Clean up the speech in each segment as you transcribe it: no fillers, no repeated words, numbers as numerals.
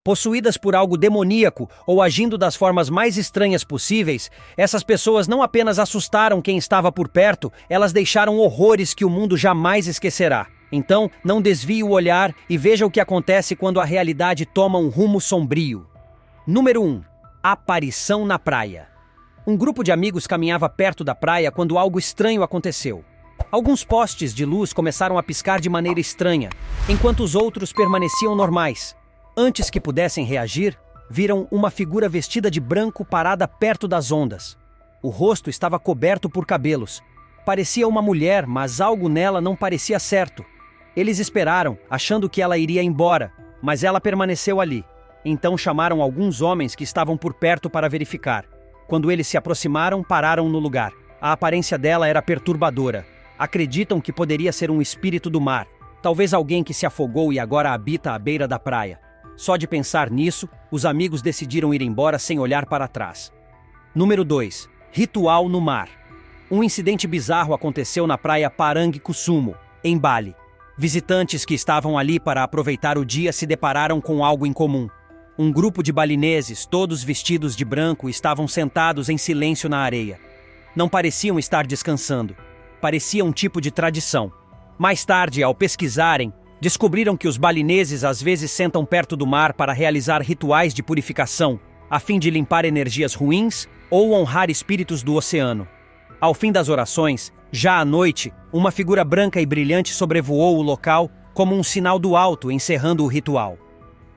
Possuídas por algo demoníaco ou agindo das formas mais estranhas possíveis, essas pessoas não apenas assustaram quem estava por perto, elas deixaram horrores que o mundo jamais esquecerá. Então, não desvie o olhar e veja o que acontece quando a realidade toma um rumo sombrio. Número 1. Aparição na praia. Um grupo de amigos caminhava perto da praia quando algo estranho aconteceu. Alguns postes de luz começaram a piscar de maneira estranha, enquanto os outros permaneciam normais. Antes que pudessem reagir, viram uma figura vestida de branco parada perto das ondas. O rosto estava coberto por cabelos. Parecia uma mulher, mas algo nela não parecia certo. Eles esperaram, achando que ela iria embora, mas ela permaneceu ali. Então chamaram alguns homens que estavam por perto para verificar. Quando eles se aproximaram, pararam no lugar. A aparência dela era perturbadora. Acreditam que poderia ser um espírito do mar, talvez alguém que se afogou e agora habita à beira da praia. Só de pensar nisso, os amigos decidiram ir embora sem olhar para trás. Número 2. Ritual no mar. Um incidente bizarro aconteceu na praia Parang Kusumo, em Bali. Visitantes que estavam ali para aproveitar o dia se depararam com algo incomum. Um grupo de balineses, todos vestidos de branco, estavam sentados em silêncio na areia. Não pareciam estar descansando. Parecia um tipo de tradição. Mais tarde, ao pesquisarem, descobriram que os balineses às vezes sentam perto do mar para realizar rituais de purificação, a fim de limpar energias ruins ou honrar espíritos do oceano. Ao fim das orações, já à noite, uma figura branca e brilhante sobrevoou o local como um sinal do alto, encerrando o ritual.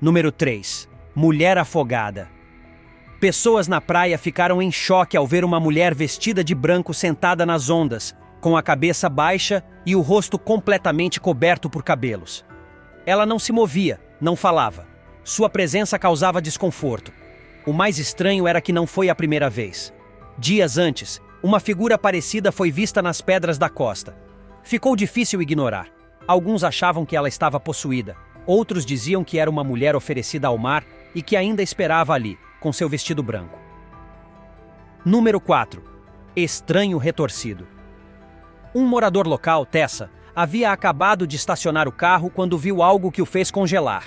Número 3. Mulher afogada. Pessoas na praia ficaram em choque ao ver uma mulher vestida de branco sentada nas ondas, com a cabeça baixa e o rosto completamente coberto por cabelos. Ela não se movia, não falava. Sua presença causava desconforto. O mais estranho era que não foi a primeira vez. Dias antes, uma figura parecida foi vista nas pedras da costa. Ficou difícil ignorar. Alguns achavam que ela estava possuída. Outros diziam que era uma mulher oferecida ao mar e que ainda esperava ali, com seu vestido branco. Número 4. Estranho retorcido. Um morador local, Tessa, havia acabado de estacionar o carro quando viu algo que o fez congelar.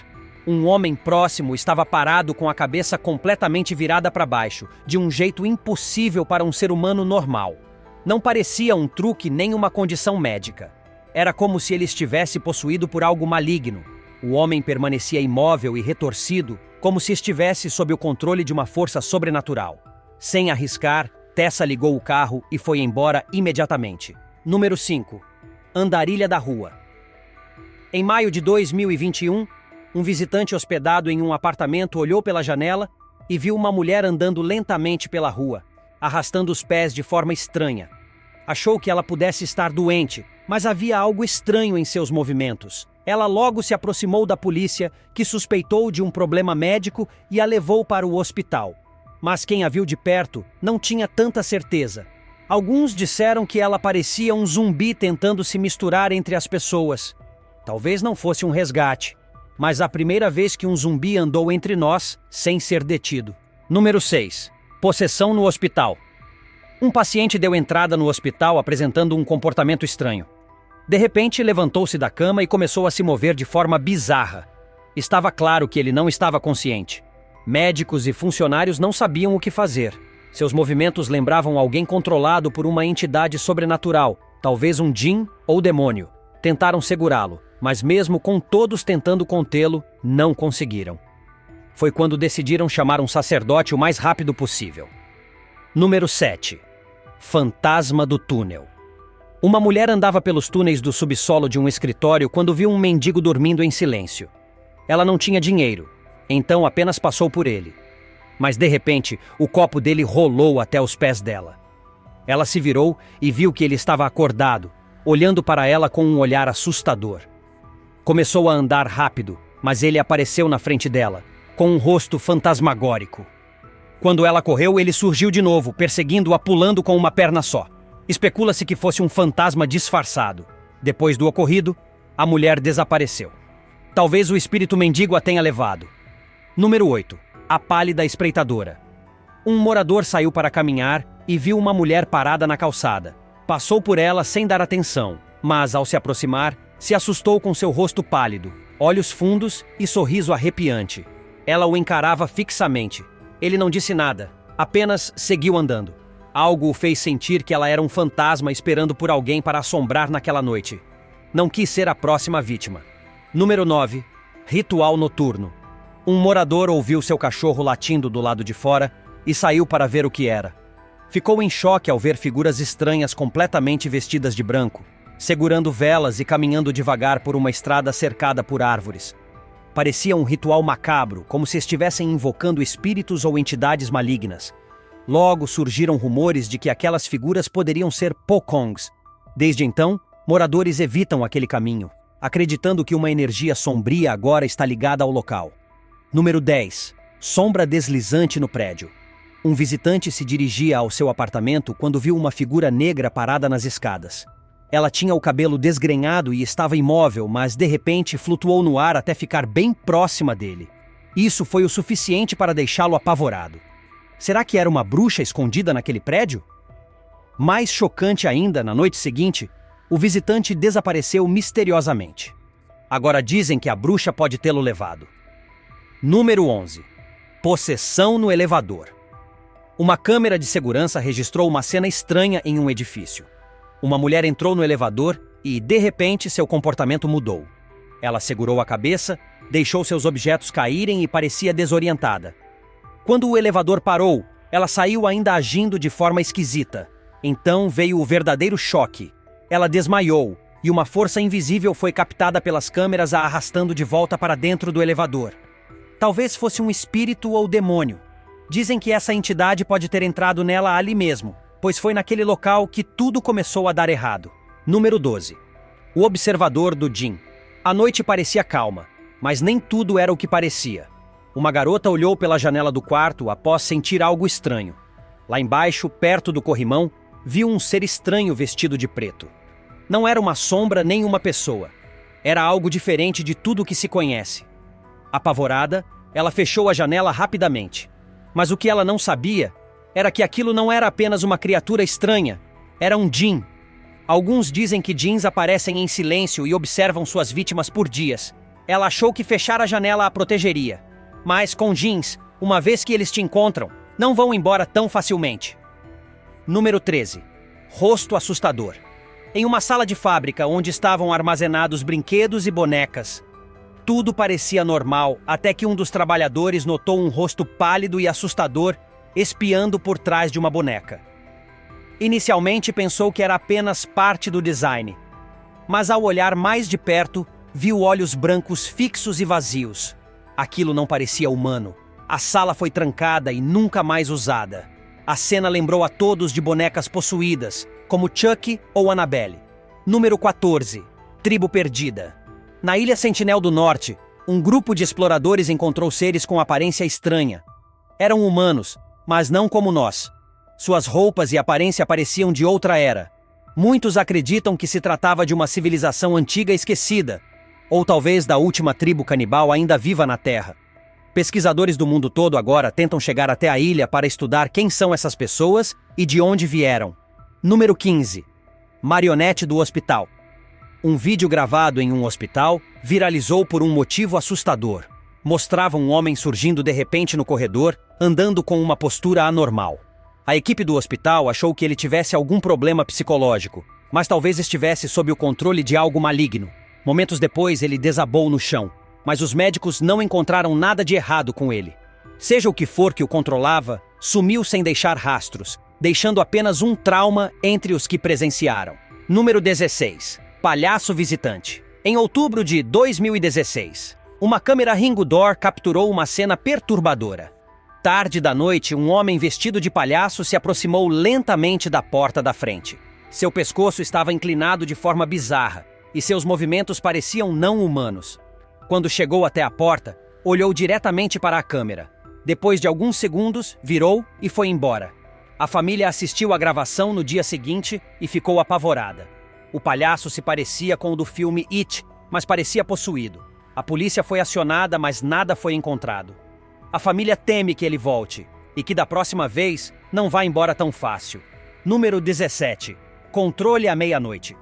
Um homem próximo estava parado com a cabeça completamente virada para baixo, de um jeito impossível para um ser humano normal. Não parecia um truque nem uma condição médica. Era como se ele estivesse possuído por algo maligno. O homem permanecia imóvel e retorcido, como se estivesse sob o controle de uma força sobrenatural. Sem arriscar, Tessa ligou o carro e foi embora imediatamente. Número 5. Andarilha da rua. Em maio de 2021, um visitante hospedado em um apartamento olhou pela janela e viu uma mulher andando lentamente pela rua, arrastando os pés de forma estranha. Achou que ela pudesse estar doente, mas havia algo estranho em seus movimentos. Ela logo se aproximou da polícia, que suspeitou de um problema médico e a levou para o hospital. Mas quem a viu de perto não tinha tanta certeza. Alguns disseram que ela parecia um zumbi tentando se misturar entre as pessoas. Talvez não fosse um resgate, mas a primeira vez que um zumbi andou entre nós sem ser detido. Número 6. Possessão no hospital. Um paciente deu entrada no hospital apresentando um comportamento estranho. De repente, levantou-se da cama e começou a se mover de forma bizarra. Estava claro que ele não estava consciente. Médicos e funcionários não sabiam o que fazer. Seus movimentos lembravam alguém controlado por uma entidade sobrenatural, talvez um djinn ou demônio. Tentaram segurá-lo, mas mesmo com todos tentando contê-lo, não conseguiram. Foi quando decidiram chamar um sacerdote o mais rápido possível. Número 7. Fantasma do túnel. Uma mulher andava pelos túneis do subsolo de um escritório quando viu um mendigo dormindo em silêncio. Ela não tinha dinheiro, então apenas passou por ele. Mas de repente, o copo dele rolou até os pés dela. Ela se virou e viu que ele estava acordado, olhando para ela com um olhar assustador. Começou a andar rápido, mas ele apareceu na frente dela, com um rosto fantasmagórico. Quando ela correu, ele surgiu de novo, perseguindo-a pulando com uma perna só. Especula-se que fosse um fantasma disfarçado. Depois do ocorrido, a mulher desapareceu. Talvez o espírito mendigo a tenha levado. Número 8. A pálida espreitadora. Um morador saiu para caminhar e viu uma mulher parada na calçada. Passou por ela sem dar atenção, mas ao se aproximar, se assustou com seu rosto pálido, olhos fundos e sorriso arrepiante. Ela o encarava fixamente. Ele não disse nada, apenas seguiu andando. Algo o fez sentir que ela era um fantasma esperando por alguém para assombrar naquela noite. Não quis ser a próxima vítima. Número 9. Ritual noturno. Um morador ouviu seu cachorro latindo do lado de fora e saiu para ver o que era. Ficou em choque ao ver figuras estranhas completamente vestidas de branco, segurando velas e caminhando devagar por uma estrada cercada por árvores. Parecia um ritual macabro, como se estivessem invocando espíritos ou entidades malignas. Logo surgiram rumores de que aquelas figuras poderiam ser Pokongs. Desde então, moradores evitam aquele caminho, acreditando que uma energia sombria agora está ligada ao local. Número 10. Sombra deslizante no prédio. Um visitante se dirigia ao seu apartamento quando viu uma figura negra parada nas escadas. Ela tinha o cabelo desgrenhado e estava imóvel, mas de repente flutuou no ar até ficar bem próxima dele. Isso foi o suficiente para deixá-lo apavorado. Será que era uma bruxa escondida naquele prédio? Mais chocante ainda, na noite seguinte, o visitante desapareceu misteriosamente. Agora dizem que a bruxa pode tê-lo levado. Número 11. Possessão no elevador. Uma câmera de segurança registrou uma cena estranha em um edifício. Uma mulher entrou no elevador e, de repente, seu comportamento mudou. Ela segurou a cabeça, deixou seus objetos caírem e parecia desorientada. Quando o elevador parou, ela saiu ainda agindo de forma esquisita. Então veio o verdadeiro choque. Ela desmaiou e uma força invisível foi captada pelas câmeras a arrastando de volta para dentro do elevador. Talvez fosse um espírito ou demônio. Dizem que essa entidade pode ter entrado nela ali mesmo, pois foi naquele local que tudo começou a dar errado. Número 12. O observador do Jin. A noite parecia calma, mas nem tudo era o que parecia. Uma garota olhou pela janela do quarto após sentir algo estranho. Lá embaixo, perto do corrimão, viu um ser estranho vestido de preto. Não era uma sombra nem uma pessoa. Era algo diferente de tudo que se conhece. Apavorada, ela fechou a janela rapidamente. Mas o que ela não sabia era que aquilo não era apenas uma criatura estranha, era um Jin. Alguns dizem que Jins aparecem em silêncio e observam suas vítimas por dias. Ela achou que fechar a janela a protegeria. Mas com Jins, uma vez que eles te encontram, não vão embora tão facilmente. Número 13. Rosto assustador. Em uma sala de fábrica onde estavam armazenados brinquedos e bonecas, tudo parecia normal até que um dos trabalhadores notou um rosto pálido e assustador espiando por trás de uma boneca. Inicialmente pensou que era apenas parte do design, mas ao olhar mais de perto, viu olhos brancos fixos e vazios. Aquilo não parecia humano. A sala foi trancada e nunca mais usada. A cena lembrou a todos de bonecas possuídas, como Chucky ou Annabelle. Número 14. Tribo perdida. Na Ilha Sentinel do Norte, um grupo de exploradores encontrou seres com aparência estranha. Eram humanos, mas não como nós. Suas roupas e aparência pareciam de outra era. Muitos acreditam que se tratava de uma civilização antiga esquecida, ou talvez da última tribo canibal ainda viva na Terra. Pesquisadores do mundo todo agora tentam chegar até a ilha para estudar quem são essas pessoas e de onde vieram. Número 15. Marionete do hospital. Um vídeo gravado em um hospital viralizou por um motivo assustador. Mostrava um homem surgindo de repente no corredor, andando com uma postura anormal. A equipe do hospital achou que ele tivesse algum problema psicológico, mas talvez estivesse sob o controle de algo maligno. Momentos depois, ele desabou no chão, mas os médicos não encontraram nada de errado com ele. Seja o que for que o controlava, sumiu sem deixar rastros, deixando apenas um trauma entre os que presenciaram. Número 16. Palhaço visitante. Em outubro de 2016, uma câmera Ringo Door capturou uma cena perturbadora. Tarde da noite, um homem vestido de palhaço se aproximou lentamente da porta da frente. Seu pescoço estava inclinado de forma bizarra, e seus movimentos pareciam não humanos. Quando chegou até a porta, olhou diretamente para a câmera. Depois de alguns segundos, virou e foi embora. A família assistiu à gravação no dia seguinte e ficou apavorada. O palhaço se parecia com o do filme It, mas parecia possuído. A polícia foi acionada, mas nada foi encontrado. A família teme que ele volte e que da próxima vez não vá embora tão fácil. Número 17. Controle à meia-noite.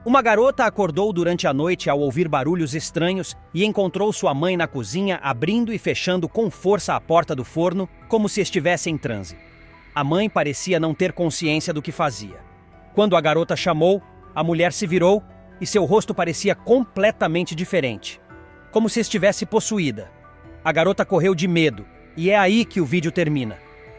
Uma garota acordou durante a noite ao ouvir barulhos estranhos e encontrou sua mãe na cozinha abrindo e fechando com força a porta do forno, como se estivesse em transe. A mãe parecia não ter consciência do que fazia. Quando a garota chamou, a mulher se virou e seu rosto parecia completamente diferente, como se estivesse possuída. A garota correu de medo, e é aí que o vídeo termina.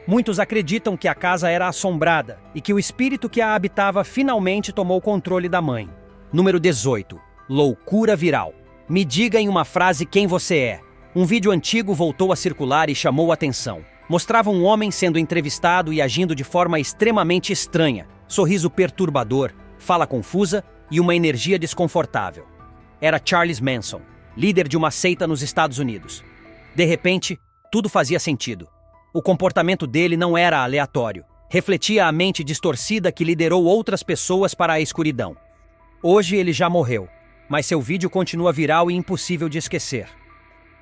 Muitos acreditam que a casa era assombrada e que o espírito que a habitava finalmente tomou controle da mãe. Número 18. Loucura viral. Me diga em uma frase quem você é. Um vídeo antigo voltou a circular e chamou a atenção. Mostrava um homem sendo entrevistado e agindo de forma extremamente estranha. Sorriso perturbador, fala confusa e uma energia desconfortável. Era Charles Manson, líder de uma seita nos Estados Unidos. De repente, tudo fazia sentido. O comportamento dele não era aleatório. Refletia a mente distorcida que liderou outras pessoas para a escuridão. Hoje ele já morreu, mas seu vídeo continua viral e impossível de esquecer.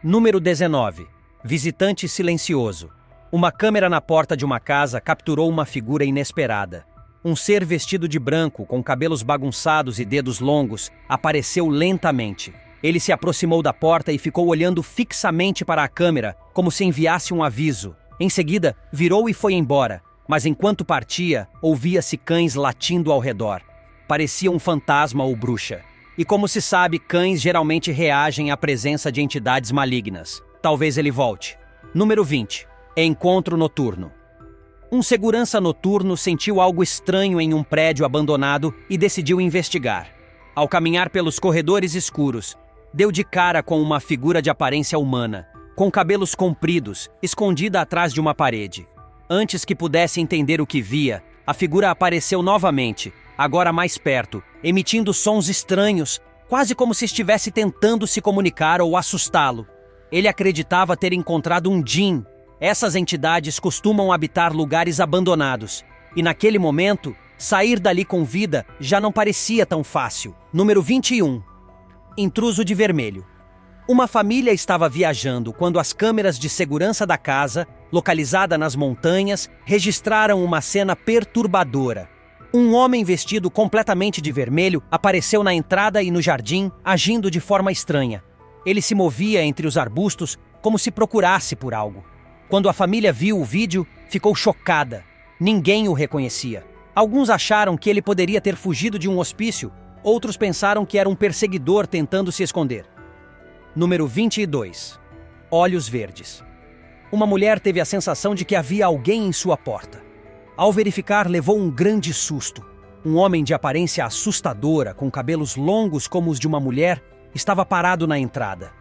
Número 19. Visitante silencioso. Uma câmera na porta de uma casa capturou uma figura inesperada. Um ser vestido de branco, com cabelos bagunçados e dedos longos, apareceu lentamente. Ele se aproximou da porta e ficou olhando fixamente para a câmera, como se enviasse um aviso. Em seguida, virou e foi embora, mas enquanto partia, ouvia-se cães latindo ao redor. Parecia um fantasma ou bruxa. E como se sabe, cães geralmente reagem à presença de entidades malignas. Talvez ele volte. Número 20. Encontro noturno. Um segurança noturno sentiu algo estranho em um prédio abandonado e decidiu investigar. Ao caminhar pelos corredores escuros, deu de cara com uma figura de aparência humana, com cabelos compridos, escondida atrás de uma parede. Antes que pudesse entender o que via, a figura apareceu novamente, agora mais perto, emitindo sons estranhos, quase como se estivesse tentando se comunicar ou assustá-lo. Ele acreditava ter encontrado um djinn. Essas entidades costumam habitar lugares abandonados, e naquele momento, sair dali com vida já não parecia tão fácil. Número 21. Intruso de vermelho. Uma família estava viajando quando as câmeras de segurança da casa, localizada nas montanhas, registraram uma cena perturbadora. Um homem vestido completamente de vermelho apareceu na entrada e no jardim, agindo de forma estranha. Ele se movia entre os arbustos como se procurasse por algo. Quando a família viu o vídeo, ficou chocada. Ninguém o reconhecia. Alguns acharam que ele poderia ter fugido de um hospício, outros pensaram que era um perseguidor tentando se esconder. Número 22. Olhos verdes. Uma mulher teve a sensação de que havia alguém em sua porta. Ao verificar, levou um grande susto. Um homem de aparência assustadora, com cabelos longos como os de uma mulher, estava parado na entrada.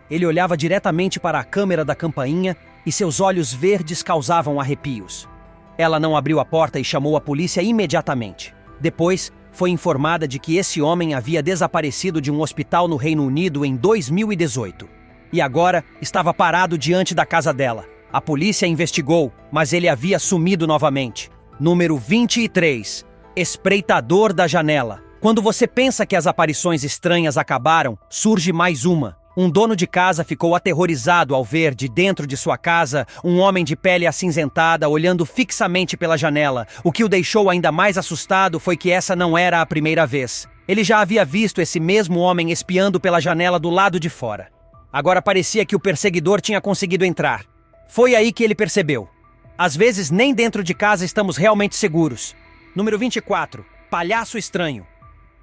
Ele olhava diretamente para a câmera da campainha e seus olhos verdes causavam arrepios. Ela não abriu a porta e chamou a polícia imediatamente. Depois, foi informada de que esse homem havia desaparecido de um hospital no Reino Unido em 2018. E agora estava parado diante da casa dela. A polícia investigou, mas ele havia sumido novamente. Número 23. Espreitador da janela. Quando você pensa que as aparições estranhas acabaram, surge mais uma. Um dono de casa ficou aterrorizado ao ver, de dentro de sua casa, um homem de pele acinzentada olhando fixamente pela janela. O que o deixou ainda mais assustado foi que essa não era a primeira vez. Ele já havia visto esse mesmo homem espiando pela janela do lado de fora. Agora parecia que o perseguidor tinha conseguido entrar. Foi aí que ele percebeu. Às vezes, nem dentro de casa estamos realmente seguros. Número 24. Palhaço estranho.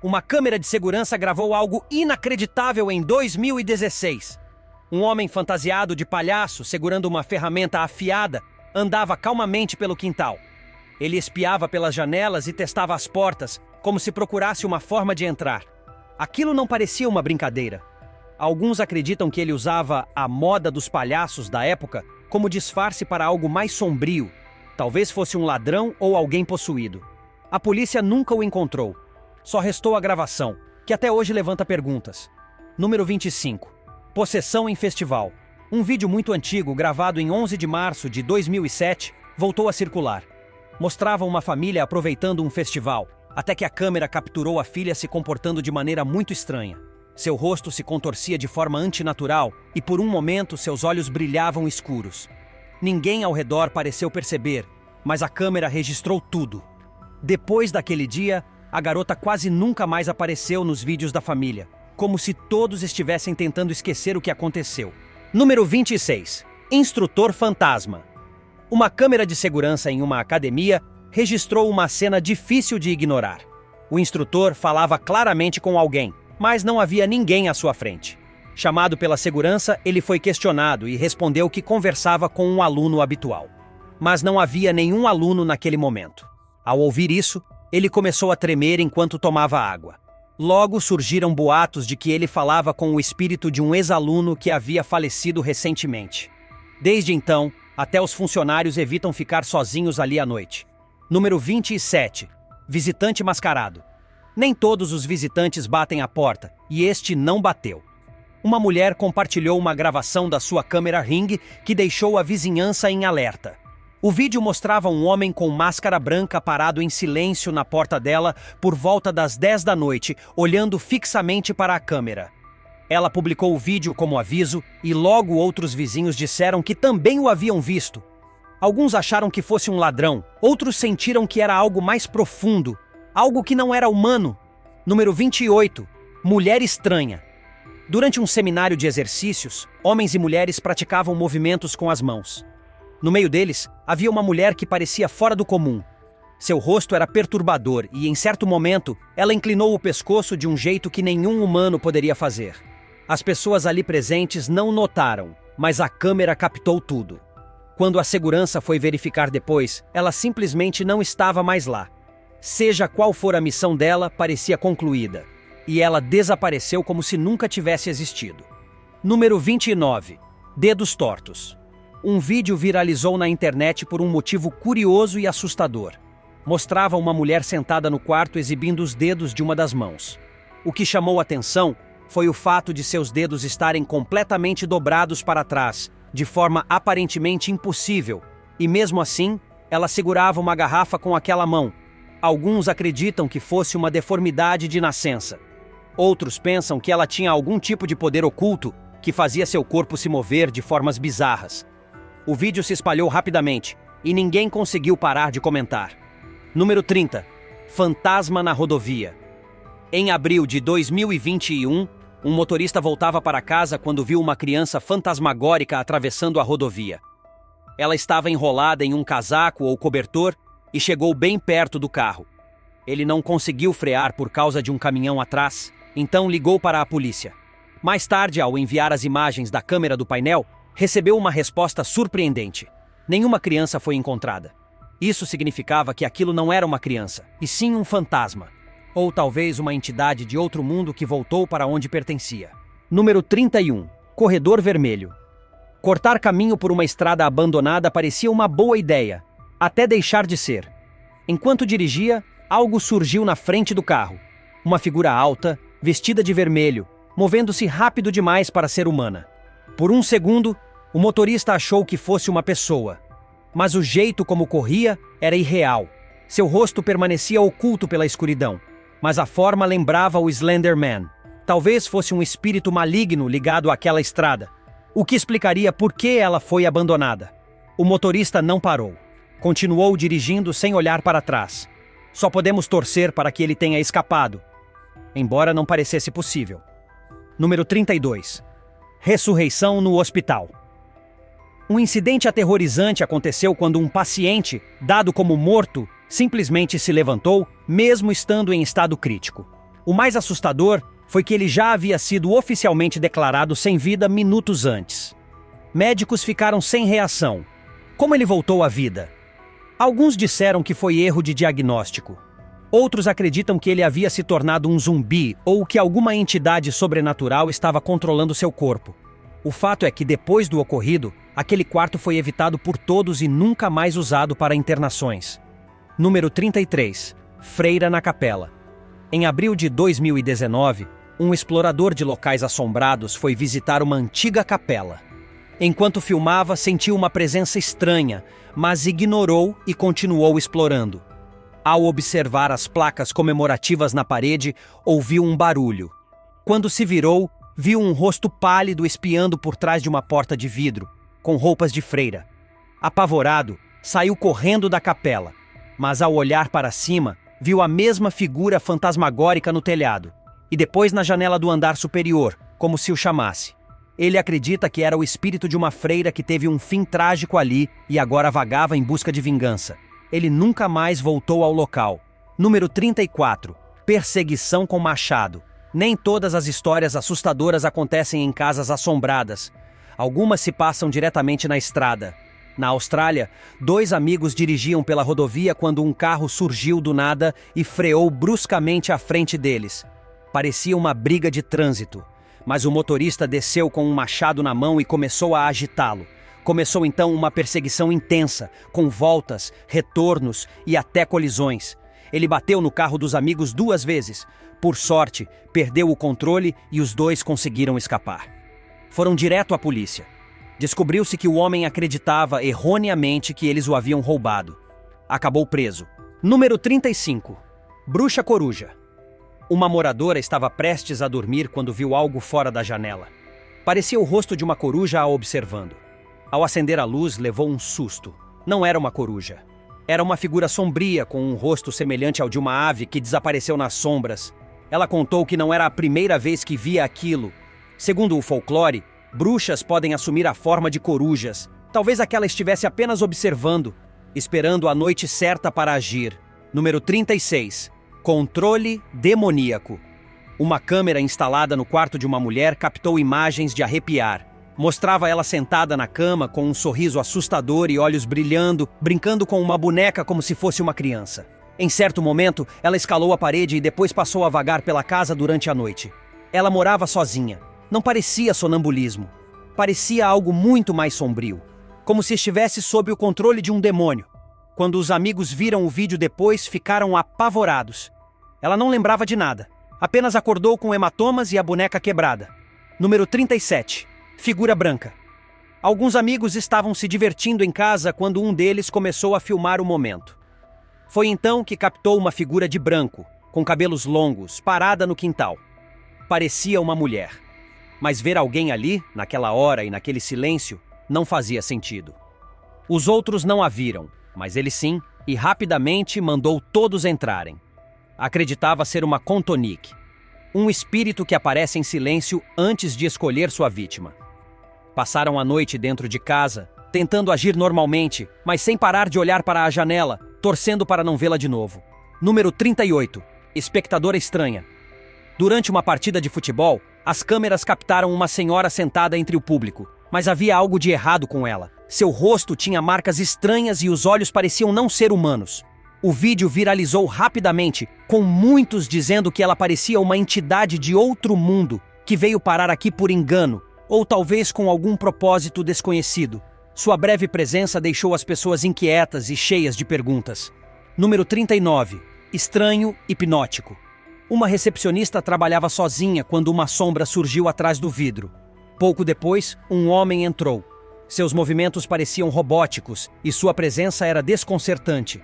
Uma câmera de segurança gravou algo inacreditável em 2016. Um homem fantasiado de palhaço, segurando uma ferramenta afiada, andava calmamente pelo quintal. Ele espiava pelas janelas e testava as portas, como se procurasse uma forma de entrar. Aquilo não parecia uma brincadeira. Alguns acreditam que ele usava a moda dos palhaços da época como disfarce para algo mais sombrio. Talvez fosse um ladrão ou alguém possuído. A polícia nunca o encontrou. Só restou a gravação, que até hoje levanta perguntas. Número 25. Possessão em festival. Um vídeo muito antigo, gravado em 11 de março de 2007, voltou a circular. Mostrava uma família aproveitando um festival, até que a câmera capturou a filha se comportando de maneira muito estranha. Seu rosto se contorcia de forma antinatural e por um momento seus olhos brilhavam escuros. Ninguém ao redor pareceu perceber, mas a câmera registrou tudo. Depois daquele dia, a garota quase nunca mais apareceu nos vídeos da família, como se todos estivessem tentando esquecer o que aconteceu. Número 26. Instrutor fantasma. Uma câmera de segurança em uma academia registrou uma cena difícil de ignorar. O instrutor falava claramente com alguém, mas não havia ninguém à sua frente. Chamado pela segurança, ele foi questionado e respondeu que conversava com um aluno habitual. Mas não havia nenhum aluno naquele momento. Ao ouvir isso, ele começou a tremer enquanto tomava água. Logo surgiram boatos de que ele falava com o espírito de um ex-aluno que havia falecido recentemente. Desde então, até os funcionários evitam ficar sozinhos ali à noite. Número 27. Visitante mascarado. Nem todos os visitantes batem à porta, e este não bateu. Uma mulher compartilhou uma gravação da sua câmera Ring que deixou a vizinhança em alerta. O vídeo mostrava um homem com máscara branca parado em silêncio na porta dela por volta das 10 da noite, olhando fixamente para a câmera. Ela publicou o vídeo como aviso e logo outros vizinhos disseram que também o haviam visto. Alguns acharam que fosse um ladrão, outros sentiram que era algo mais profundo, algo que não era humano. Número 28. Mulher estranha. Durante um seminário de exercícios, homens e mulheres praticavam movimentos com as mãos. No meio deles, havia uma mulher que parecia fora do comum. Seu rosto era perturbador e, em certo momento, ela inclinou o pescoço de um jeito que nenhum humano poderia fazer. As pessoas ali presentes não notaram, mas a câmera captou tudo. Quando a segurança foi verificar depois, ela simplesmente não estava mais lá. Seja qual for a missão dela, parecia concluída. E ela desapareceu como se nunca tivesse existido. Número 29. Dedos tortos. Um vídeo viralizou na internet por um motivo curioso e assustador. Mostrava uma mulher sentada no quarto exibindo os dedos de uma das mãos. O que chamou a atenção foi o fato de seus dedos estarem completamente dobrados para trás, de forma aparentemente impossível, e mesmo assim, ela segurava uma garrafa com aquela mão. Alguns acreditam que fosse uma deformidade de nascença. Outros pensam que ela tinha algum tipo de poder oculto que fazia seu corpo se mover de formas bizarras. O vídeo se espalhou rapidamente e ninguém conseguiu parar de comentar. Número 30. Fantasma na rodovia. Em abril de 2021, um motorista voltava para casa quando viu uma criança fantasmagórica atravessando a rodovia. Ela estava enrolada em um casaco ou cobertor e chegou bem perto do carro. Ele não conseguiu frear por causa de um caminhão atrás, então ligou para a polícia. Mais tarde, ao enviar as imagens da câmera do painel, recebeu uma resposta surpreendente. Nenhuma criança foi encontrada. Isso significava que aquilo não era uma criança, e sim um fantasma. Ou talvez uma entidade de outro mundo que voltou para onde pertencia. Número 31. Corredor vermelho. Cortar caminho por uma estrada abandonada parecia uma boa ideia, até deixar de ser. Enquanto dirigia, algo surgiu na frente do carro. Uma figura alta, vestida de vermelho, movendo-se rápido demais para ser humana. Por um segundo, o motorista achou que fosse uma pessoa. Mas o jeito como corria era irreal. Seu rosto permanecia oculto pela escuridão, mas a forma lembrava o Slender Man. Talvez fosse um espírito maligno ligado àquela estrada, o que explicaria por que ela foi abandonada. O motorista não parou. Continuou dirigindo sem olhar para trás. Só podemos torcer para que ele tenha escapado, embora não parecesse possível. Número 32. Ressurreição no hospital. Um incidente aterrorizante aconteceu quando um paciente, dado como morto, simplesmente se levantou, mesmo estando em estado crítico. O mais assustador foi que ele já havia sido oficialmente declarado sem vida minutos antes. Médicos ficaram sem reação. Como ele voltou à vida? Alguns disseram que foi erro de diagnóstico. Outros acreditam que ele havia se tornado um zumbi ou que alguma entidade sobrenatural estava controlando seu corpo. O fato é que, depois do ocorrido, aquele quarto foi evitado por todos e nunca mais usado para internações. Número 33. Freira na capela. Em abril de 2019, um explorador de locais assombrados foi visitar uma antiga capela. Enquanto filmava, sentiu uma presença estranha, mas ignorou e continuou explorando. Ao observar as placas comemorativas na parede, ouviu um barulho. Quando se virou, viu um rosto pálido espiando por trás de uma porta de vidro, com roupas de freira. Apavorado, saiu correndo da capela, mas ao olhar para cima, viu a mesma figura fantasmagórica no telhado, e depois na janela do andar superior, como se o chamasse. Ele acredita que era o espírito de uma freira que teve um fim trágico ali e agora vagava em busca de vingança. Ele nunca mais voltou ao local. Número 34. Perseguição com machado. Nem todas as histórias assustadoras acontecem em casas assombradas. Algumas se passam diretamente na estrada. Na Austrália, 2 amigos dirigiam pela rodovia quando um carro surgiu do nada e freou bruscamente à frente deles. Parecia uma briga de trânsito, mas o motorista desceu com um machado na mão e começou a agitá-lo. Começou então uma perseguição intensa, com voltas, retornos e até colisões. Ele bateu no carro dos amigos 2 vezes. Por sorte, perdeu o controle e os 2 conseguiram escapar. Foram direto à polícia. Descobriu-se que o homem acreditava erroneamente que eles o haviam roubado. Acabou preso. Número 35. Bruxa Coruja. Uma moradora estava prestes a dormir quando viu algo fora da janela. Parecia o rosto de uma coruja a observando. Ao acender a luz, levou um susto. Não era uma coruja. Era uma figura sombria com um rosto semelhante ao de uma ave que desapareceu nas sombras. Ela contou que não era a primeira vez que via aquilo. Segundo o folclore, bruxas podem assumir a forma de corujas. Talvez aquela estivesse apenas observando, esperando a noite certa para agir. Número 36. Controle demoníaco. Uma câmera instalada no quarto de uma mulher captou imagens de arrepiar. Mostrava ela sentada na cama com um sorriso assustador e olhos brilhando, brincando com uma boneca como se fosse uma criança. Em certo momento, ela escalou a parede e depois passou a vagar pela casa durante a noite. Ela morava sozinha. Não parecia sonambulismo. Parecia algo muito mais sombrio. Como se estivesse sob o controle de um demônio. Quando os amigos viram o vídeo depois, ficaram apavorados. Ela não lembrava de nada. Apenas acordou com hematomas e a boneca quebrada. Número 37. Figura branca. Alguns amigos estavam se divertindo em casa quando um deles começou a filmar o momento. Foi então que captou uma figura de branco, com cabelos longos, parada no quintal. Parecia uma mulher. Mas ver alguém ali, naquela hora e naquele silêncio, não fazia sentido. Os outros não a viram, mas ele sim, e rapidamente mandou todos entrarem. Acreditava ser uma Contonique, um espírito que aparece em silêncio antes de escolher sua vítima. Passaram a noite dentro de casa, tentando agir normalmente, mas sem parar de olhar para a janela, torcendo para não vê-la de novo. Número 38. Espectadora estranha. Durante uma partida de futebol, as câmeras captaram uma senhora sentada entre o público, mas havia algo de errado com ela. Seu rosto tinha marcas estranhas e os olhos pareciam não ser humanos. O vídeo viralizou rapidamente, com muitos dizendo que ela parecia uma entidade de outro mundo, que veio parar aqui por engano, ou talvez com algum propósito desconhecido. Sua breve presença deixou as pessoas inquietas e cheias de perguntas. Número 39. Estranho hipnótico. Uma recepcionista trabalhava sozinha quando uma sombra surgiu atrás do vidro. Pouco depois, um homem entrou. Seus movimentos pareciam robóticos e sua presença era desconcertante.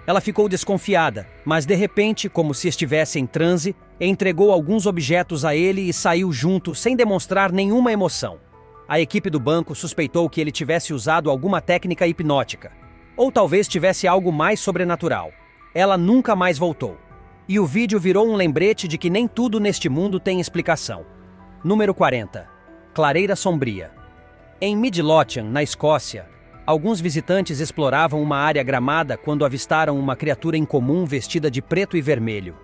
Ela ficou desconfiada, mas de repente, como se estivesse em transe, entregou alguns objetos a ele e saiu junto sem demonstrar nenhuma emoção. A equipe do banco suspeitou que ele tivesse usado alguma técnica hipnótica, ou talvez tivesse algo mais sobrenatural. Ela nunca mais voltou. E o vídeo virou um lembrete de que nem tudo neste mundo tem explicação. Número 40. Clareira sombria. Em Midlothian, na Escócia, alguns visitantes exploravam uma área gramada quando avistaram uma criatura incomum vestida de preto e vermelho.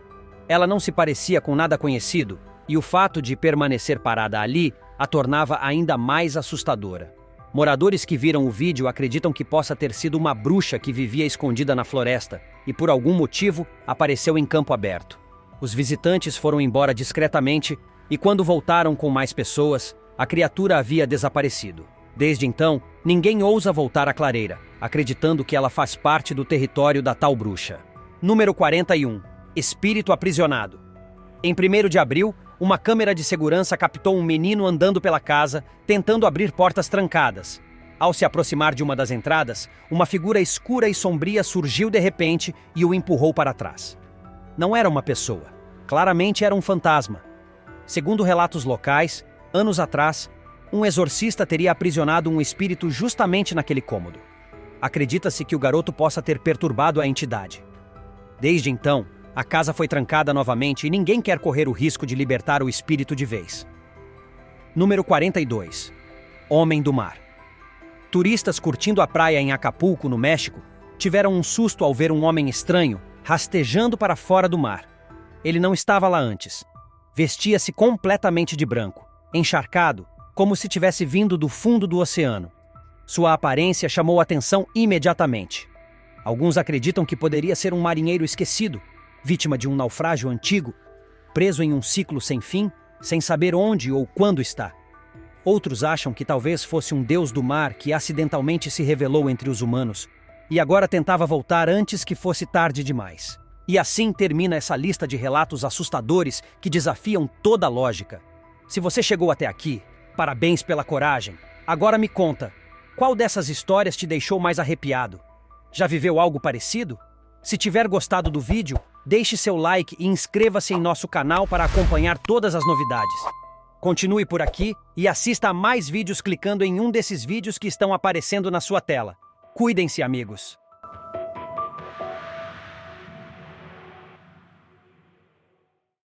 Ela não se parecia com nada conhecido, e o fato de permanecer parada ali a tornava ainda mais assustadora. Moradores que viram o vídeo acreditam que possa ter sido uma bruxa que vivia escondida na floresta e, por algum motivo, apareceu em campo aberto. Os visitantes foram embora discretamente e, quando voltaram com mais pessoas, a criatura havia desaparecido. Desde então, ninguém ousa voltar à clareira, acreditando que ela faz parte do território da tal bruxa. Número 41. Espírito aprisionado. Em 1º de abril, uma câmera de segurança captou um menino andando pela casa, tentando abrir portas trancadas. Ao se aproximar de uma das entradas, uma figura escura e sombria surgiu de repente e o empurrou para trás. Não era uma pessoa. Claramente era um fantasma. Segundo relatos locais, anos atrás, um exorcista teria aprisionado um espírito justamente naquele cômodo. Acredita-se que o garoto possa ter perturbado a entidade. Desde então, A casa foi trancada novamente e ninguém quer correr o risco de libertar o espírito de vez. Número 42. Homem do Mar. Turistas curtindo a praia em Acapulco, no México, tiveram um susto ao ver um homem estranho rastejando para fora do mar. Ele não estava lá antes. Vestia-se completamente de branco, encharcado, como se tivesse vindo do fundo do oceano. Sua aparência chamou a atenção imediatamente. Alguns acreditam que poderia ser um marinheiro esquecido, vítima de um naufrágio antigo, preso em um ciclo sem fim, sem saber onde ou quando está. Outros acham que talvez fosse um deus do mar que acidentalmente se revelou entre os humanos e agora tentava voltar antes que fosse tarde demais. E assim termina essa lista de relatos assustadores que desafiam toda a lógica. Se você chegou até aqui, parabéns pela coragem. Agora me conta, qual dessas histórias te deixou mais arrepiado? Já viveu algo parecido? Se tiver gostado do vídeo, deixe seu like e inscreva-se em nosso canal para acompanhar todas as novidades. Continue por aqui e assista a mais vídeos clicando em um desses vídeos que estão aparecendo na sua tela. Cuidem-se, amigos!